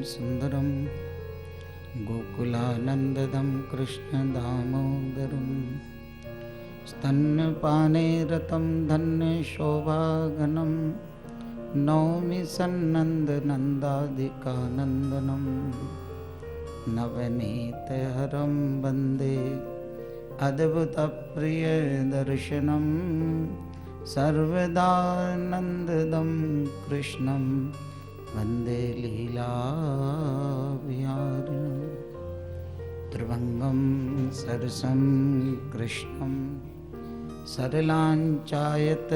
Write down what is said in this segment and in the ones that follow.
सुंदरम गोकुलानंददं कृष्णदामोदरं स्तन्यपाने रतं धन्यशोभाघनं नौमि सन्नन्दनन्दादिकानन्दनं नवनीतहरं वन्दे अद्भुतप्रियदर्शनं सर्वदानन्ददं कृष्णं वन्दे लीलाविहारिणं त्रिभंगं सरसं कृष्णं सरलाञ्चायत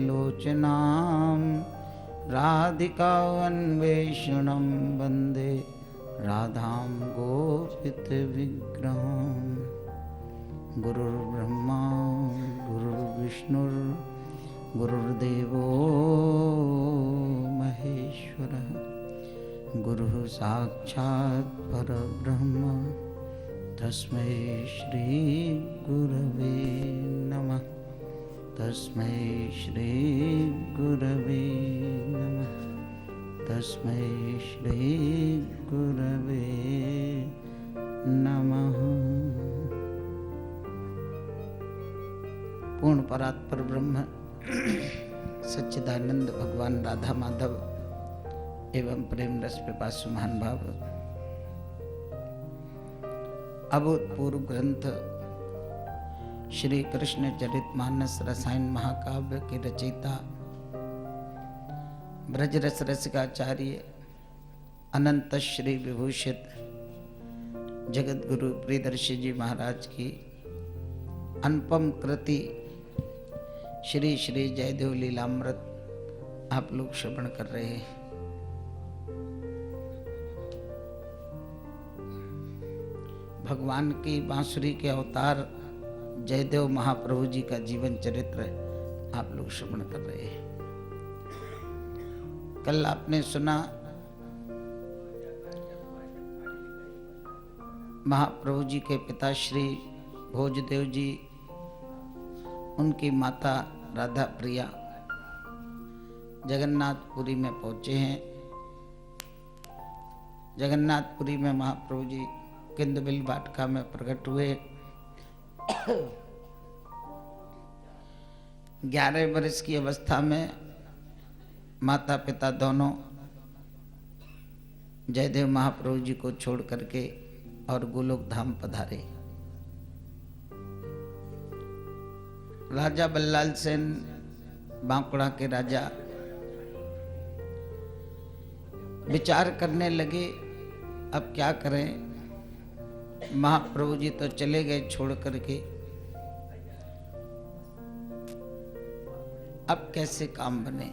लोचनां राधिकान्वेषणं वन्दे राधां गोपितविग्रहं गुरुर्ब्रह्मा गुरुर्विष्णुर्गुरुर्देवो महेश्वरः गुरुः साक्षात् परब्रह्म तस्मै श्री गुरवे नमः। तस्मै श्री गुरवे नमः। तस्मै श्री गुरवे नमः। पूर्ण परात्पर ब्रह्म सच्चिदानंद भगवान राधा माधव एवं प्रेम रस पिपासु महान भाव अभूतपूर्व ग्रंथ श्री कृष्ण चरितमानस रसायन महाकाव्य के रचयिता ब्रज रस रसिकाचार्य अनंत श्री विभूषित जगत गुरु प्रियदर्शी जी महाराज की अनुपम कृति श्री श्री जयदेव लीलामृत आप लोग श्रवण कर रहे हैं। भगवान की बांसुरी के अवतार जयदेव महाप्रभु जी का जीवन चरित्र आप लोग श्रवण कर रहे हैं। कल आपने सुना महाप्रभु जी के पिता श्री भोजदेव जी, उनकी माता राधा प्रिया जगन्नाथपुरी में पहुंचे हैं। जगन्नाथपुरी में महाप्रभु जी किंदबिल वाटिका में प्रकट हुए। 11 वर्ष की अवस्था में माता पिता दोनों जयदेव महाप्रभु जी को छोड़ करके और गोलोक धाम पधारे। राजा बल्लाल सेन बांकुड़ा के राजा विचार करने लगे अब क्या करें, महाप्रभु जी तो चले गए छोड़ करके, अब कैसे काम बने।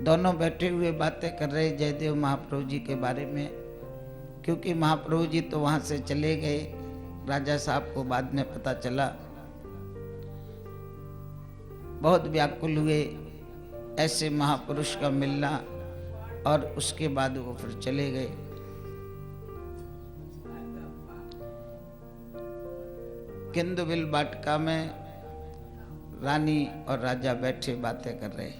दोनों बैठे हुए बातें कर रहे जयदेव महाप्रभु जी के बारे में, क्योंकि महाप्रभु जी तो वहां से चले गए। राजा साहब को बाद में पता चला, बहुत व्याकुल हुए ऐसे महापुरुष का मिलना, और उसके बाद वो फिर चले गए। किंदबिल वाटिका में रानी और राजा बैठे बातें कर रहे।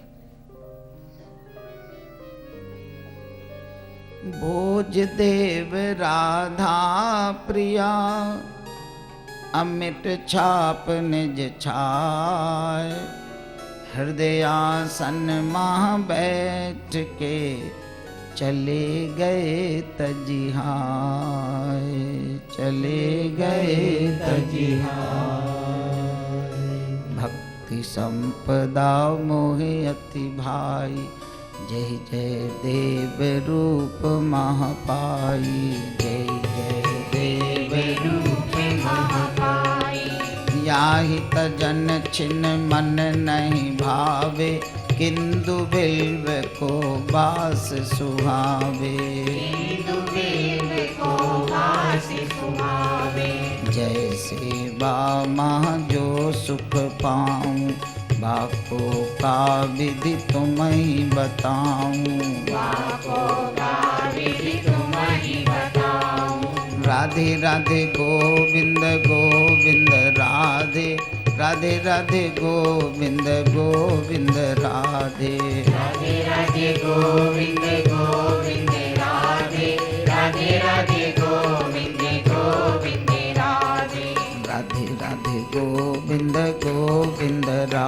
भोजदेव राधा प्रिया अमिट छाप निज छाय, हृदयासन माह बैठ के चले गए तजिहाय, चले गए तजिहाय। भक्ति संपदा मोहि अति भाई, जय जय देव रूप महापाई, जय जय देव रूप महापाई। याहि तजन छिन मन नहीं भावे, किंदु बिल्व को बास सुहावे, किंदु बिल्व को बास सुहावे। जैसे बामा जो सुख पाऊं, बाको का विधि तुम्हें बताऊं, बाको का विधि तुम्हें बताऊं। राधे राधे गोविंद गोविंद राधे, राधे राधे गोविंद गोविंद राधे, राधे राधे गोविंद गोविंद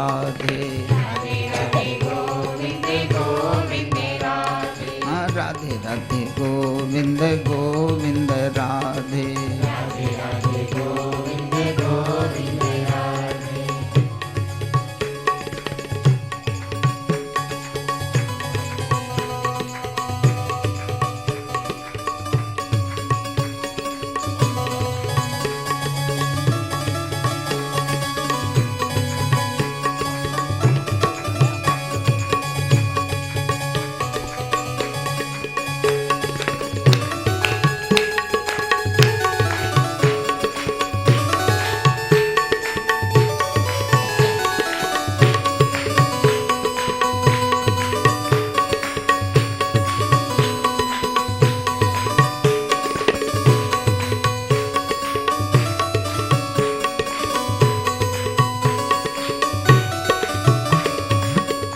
राधे, राधे राधे गोविंद गोविंद राधे, हाँ राधे राधे गोविंद गोविंद राधे, राधे राधे गोविंद गोविंद राधे।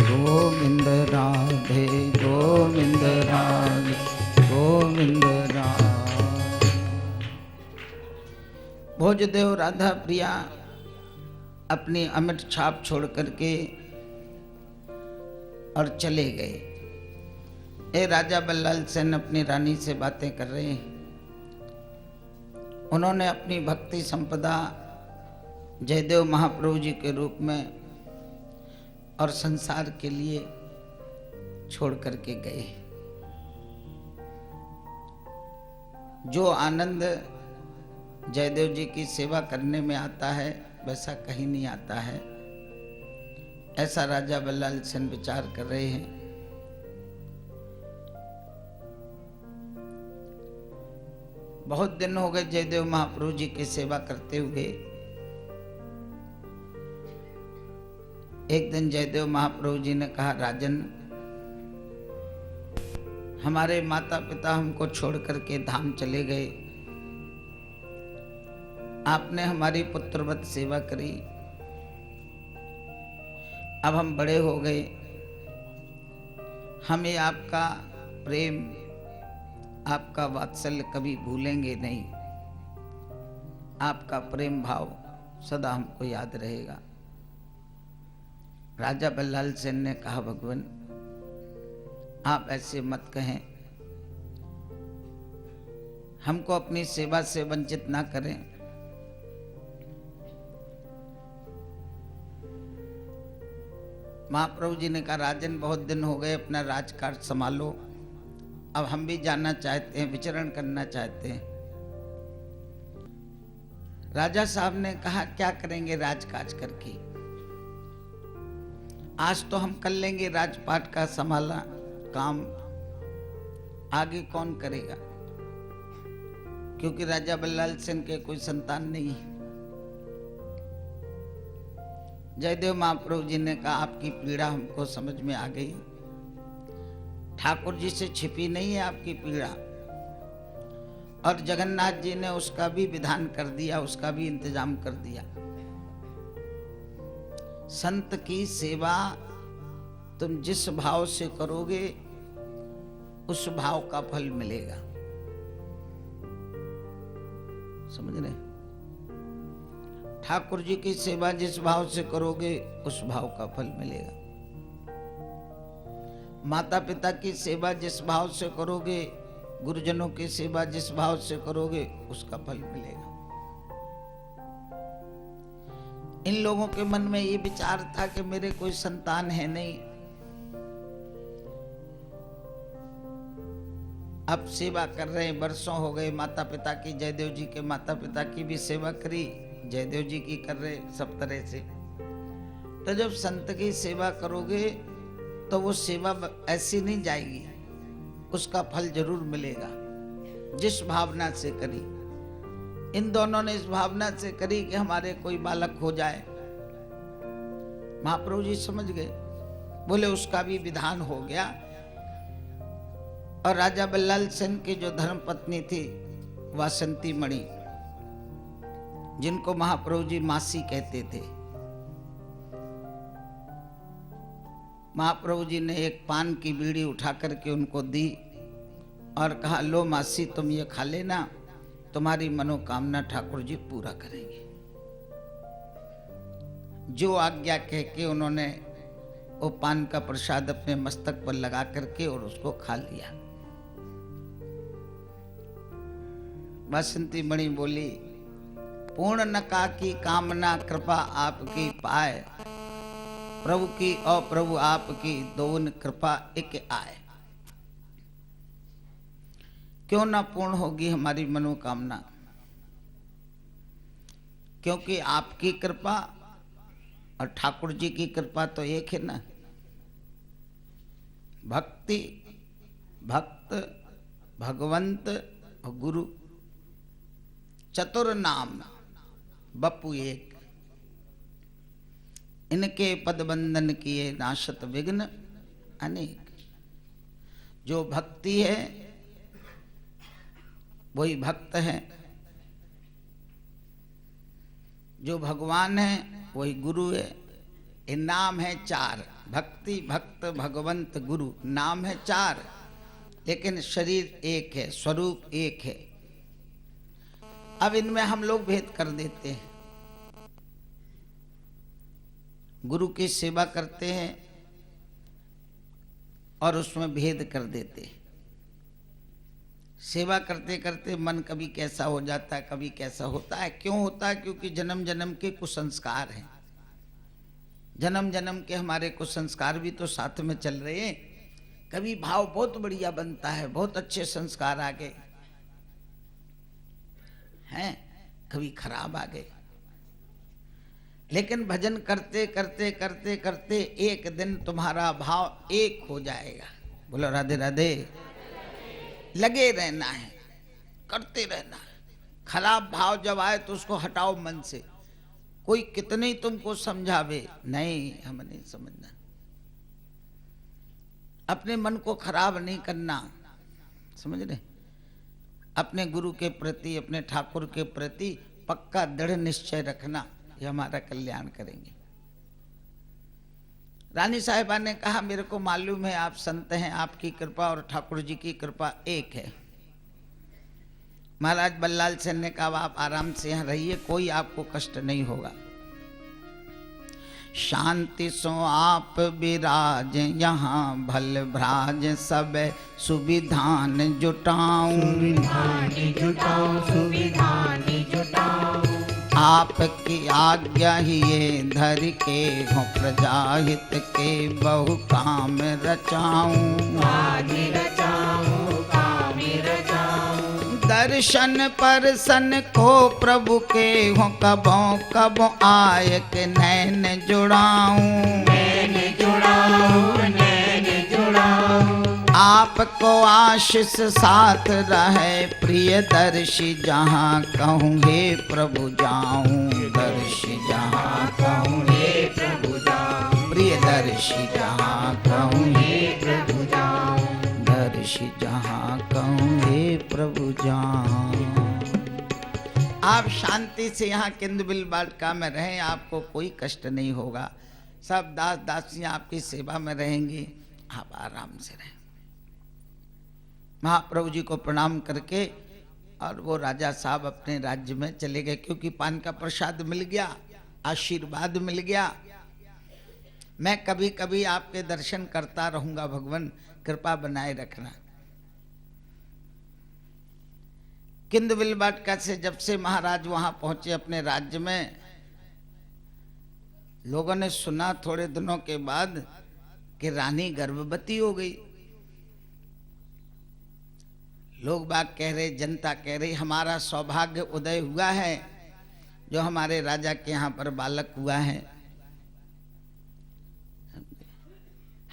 गोविंद राधे गोविंद राधे गोविंद राधे। भोजदेव राधा प्रिया अपनी अमिट छाप छोड़ करके और चले गए। ए राजा बल्लाल सेन अपनी रानी से बातें कर रहे हैं। उन्होंने अपनी भक्ति संपदा जयदेव महाप्रभु जी के रूप में और संसार के लिए छोड़ करके गए। जो आनंद जयदेव जी की सेवा करने में आता है वैसा कहीं नहीं आता है, ऐसा राजा बल्लाल सेन विचार कर रहे हैं। बहुत दिन हो गए जयदेव महाप्रभु जी की सेवा करते हुए। एक दिन जयदेव महाप्रभु जी ने कहा, राजन, हमारे माता पिता हमको छोड़ करके धाम चले गए, आपने हमारी पुत्रवत सेवा करी, अब हम बड़े हो गए, हमें आपका प्रेम आपका वात्सल्य कभी भूलेंगे नहीं, आपका प्रेम भाव सदा हमको याद रहेगा। राजा बल्लाल सेन ने कहा, भगवान आप ऐसे मत कहें, हमको अपनी सेवा से वंचित ना करें। महाप्रभु जी ने कहा, राजन बहुत दिन हो गए, अपना राजकाज संभालो, अब हम भी जाना चाहते हैं, विचरण करना चाहते हैं। राजा साहब ने कहा, क्या करेंगे राजकाज करके, आज तो हम कर लेंगे राजपाट का संभाला काम, आगे कौन करेगा, क्योंकि राजा बल्लाल सेन के कोई संतान नहीं है। जयदेव महाप्रभु जी ने कहा, आपकी पीड़ा हमको समझ में आ गई, ठाकुर जी से छिपी नहीं है आपकी पीड़ा, और जगन्नाथ जी ने उसका भी विधान कर दिया, उसका भी इंतजाम कर दिया। संत की सेवा तुम जिस भाव से करोगे उस भाव का फल मिलेगा, समझ रहे? ठाकुर जी की सेवा जिस भाव से करोगे उस भाव का फल मिलेगा। माता पिता की सेवा जिस भाव से करोगे, गुरुजनों की सेवा जिस भाव से करोगे उसका फल मिलेगा। इन लोगों के मन में ये विचार था कि मेरे कोई संतान है नहीं, अब सेवा कर रहे हैं, वर्षों हो गए माता पिता की, जयदेव जी के माता पिता की भी सेवा करी, जयदेव जी की कर रहे सब तरह से। तो जब संत की सेवा करोगे तो वो सेवा ऐसी नहीं जाएगी, उसका फल जरूर मिलेगा, जिस भावना से करी। इन दोनों ने इस भावना से करी कि हमारे कोई बालक हो जाए। महाप्रभु जी समझ गए, बोले उसका भी विधान हो गया। और राजा बल्लाल सेन की जो धर्म पत्नी थी वासंती मणि, जिनको महाप्रभु जी मासी कहते थे, महाप्रभु जी ने एक पान की बीड़ी उठा करके उनको दी और कहा, लो मासी तुम ये खा लेना, तुम्हारी मनोकामना ठाकुर जी पूरा करेंगे। जो आज्ञा कह के उन्होंने वो पान का प्रसाद अपने मस्तक पर लगा करके और उसको खा लिया। बसंती मणि बोली, पूर्ण नका की कामना कृपा आपकी पाए, प्रभु की और प्रभु आपकी दोन कृपा एक आए। क्यों ना पूर्ण होगी हमारी मनोकामना, क्योंकि आपकी कृपा और ठाकुर जी की कृपा तो एक है ना। भक्ति, भक्त, भगवंत और गुरु, चतुर नाम बपू एक। इनके पद बंधन किए नाशत विघ्न अनेक। जो भक्ति है वही भक्त है, जो भगवान है वही गुरु है। ये नाम है चार, भक्ति, भक्त, भगवंत, गुरु। नाम है चार, लेकिन शरीर एक है, स्वरूप एक है। अब इनमें हम लोग भेद कर देते हैं। गुरु की सेवा करते हैं और उसमें भेद कर देते हैं। सेवा करते करते मन कभी कैसा हो जाता है, कभी कैसा होता है। क्यों होता है? क्योंकि जन्म जन्म के कुछ संस्कार हैं। जन्म जन्म के हमारे कुछ संस्कार भी तो साथ में चल रहे हैं। कभी भाव बहुत बढ़िया बनता है, बहुत अच्छे संस्कार आ गए हैं, कभी खराब आ गए। लेकिन भजन करते करते करते करते एक दिन तुम्हारा भाव एक हो जाएगा। बोलो राधे राधे। लगे रहना है, करते रहना है। खराब भाव जब आए तो उसको हटाओ मन से। कोई कितने तुमको समझावे, नहीं, हमें नहीं समझना। अपने मन को खराब नहीं करना, समझ रहे? अपने गुरु के प्रति, अपने ठाकुर के प्रति पक्का दृढ़ निश्चय रखना, ये हमारा कल्याण करेंगे। रानी साहिबा ने कहा, मेरे को मालूम है आप संत हैं, आपकी कृपा और ठाकुर जी की कृपा एक है। महाराज बल्लाल सेन ने कहा, आप आराम से यहाँ रहिए, कोई आपको कष्ट नहीं होगा। शांति सो आप विराज यहाँ, भल भ्राज सब सुविधान जुटाऊं। आपकी आज्ञा ही ये धर के हो, प्रजाहित के बहु काम रचाऊं। दर्शन परसन को प्रभु के हो, कबो कबो आय के नैन जुड़ाऊं। आपको आशीष साथ रहे, प्रिय दर्शी जहाँ कहूँ हे प्रभु जाऊं। दर्शी जहाँ कहूँ हे प्रभु जाऊं, प्रिय दर्शी जहाँ कहूँ हे प्रभु जाऊं। दर्शी जहाँ कहूँ हे प्रभु जाऊं। आप शांति से यहाँ किंदबिल बाटिका में रहें, आपको कोई कष्ट नहीं होगा। सब दास दासियाँ आपकी सेवा में रहेंगी, आप आराम से रहें। महाप्रभु जी को प्रणाम करके और वो राजा साहब अपने राज्य में चले गए, क्योंकि पान का प्रसाद मिल गया, आशीर्वाद मिल गया। मैं कभी कभी आपके दर्शन करता रहूंगा, भगवान कृपा बनाए रखना। किंदबिल बाटिका से जब से महाराज वहां पहुंचे अपने राज्य में, लोगों ने सुना थोड़े दिनों के बाद कि रानी गर्भवती हो गई। लोग बाग कह रहे, जनता कह रही, हमारा सौभाग्य उदय हुआ है जो हमारे राजा के यहाँ पर बालक हुआ है।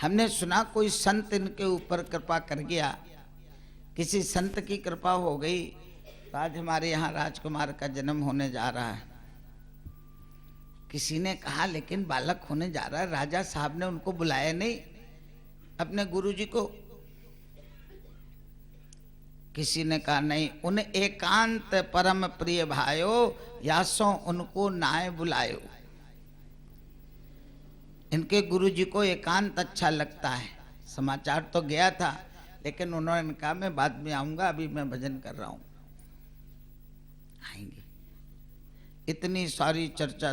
हमने सुना कोई संत इनके ऊपर कृपा कर गया, किसी संत की कृपा हो गई, तो आज हमारे यहाँ राजकुमार का जन्म होने जा रहा है। किसी ने कहा लेकिन बालक होने जा रहा है, राजा साहब ने उनको बुलाया नहीं अपने गुरुजी को। किसी ने कहा नहीं, उन्हें एकांत परम प्रिय भायो, यासो उनको नाय बुलायो। इनके गुरुजी को एकांत अच्छा लगता है। समाचार तो गया था, लेकिन उन्होंने कहा मैं बाद में आऊंगा, अभी मैं भजन कर रहा हूं। आएंगे। इतनी सारी चर्चा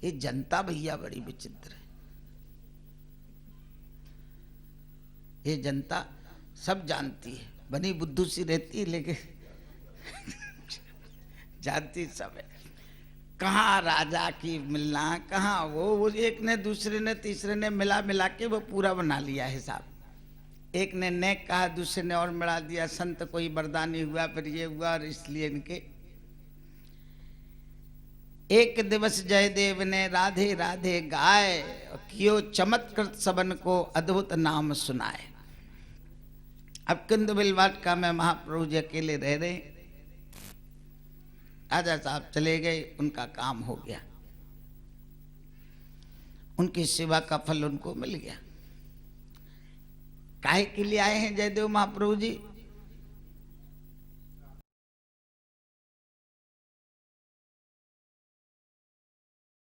ये जनता भैया बड़ी विचित्र है। ये जनता सब जानती है, बनी बुद्धू सी रहती है लेकिन जानती सब है। कहाँ राजा की मिलना, कहाँ वो एक ने दूसरे ने तीसरे ने मिला मिला के वो पूरा बना लिया हिसाब। एक ने नेक कहा, दूसरे ने और मिला दिया, संत कोई बरदानी हुआ, फिर ये हुआ, और इसलिए इनके एक दिवस जयदेव ने राधे राधे गाय, कियो चमत्कृत सबन को अद्भुत नाम सुनाए। अब कुंद बिलवाटिका में महाप्रभु जी अकेले रह रहे, राजा साहब चले गए, उनका काम हो गया, उनकी सेवा का फल उनको मिल गया। काहे के लिए आए हैं जयदेव महाप्रभु जी?